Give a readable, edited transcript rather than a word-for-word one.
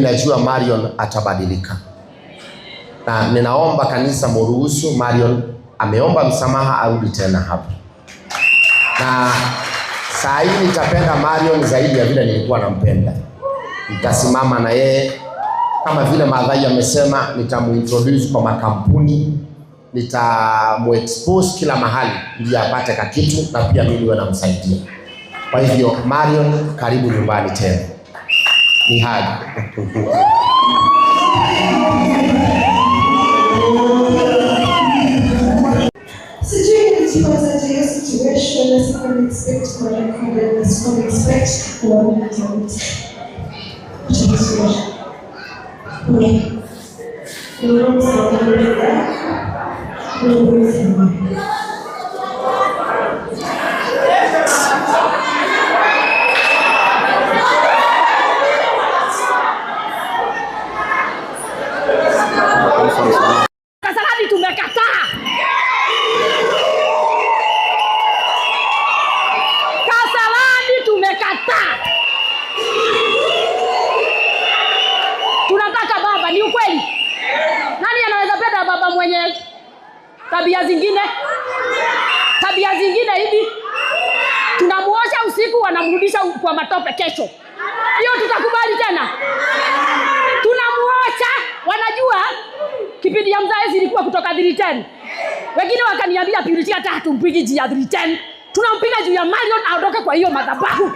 najua Marion atabadilika. Na ninaomba kanisa muruhusu Marion, ameomba msamaha, arudi tena hapa. Na saa hii nitapenda Marion zaidi ya vile nilikuwa nampenda. Nitasimama na yeye kama vile Madhai amesema, nitamuintroduce kwa makampuni, nitamuexpose kila mahali ili apate kakitu na pia mimi niwe namsaidia. Kwa hivyo Marion, karibu nyumbani tena. Ni hadi. Sijui nilipata hiyo situation na sikuwa expect kwa record na sikuwa expect kuona sauti. Kasarani tumekataa. Kasarani tumekataa. Tunataka baba, ni ukweli. Nani anaweza penda baba mwenye tabia zingine? Tabia zingine hivi. Tunamuosha usiku, wanamrudisha kwa matope kesho. Hiyo tutakubali tena? Tunamuosha, wanajua kipindi ya mzae zilikuwa kutoka 310. Wengine wakaniambia Purity hata hatumpigi juu ya 310. Tunampiga juu ya Marion aondoke kwa hiyo madhabahu.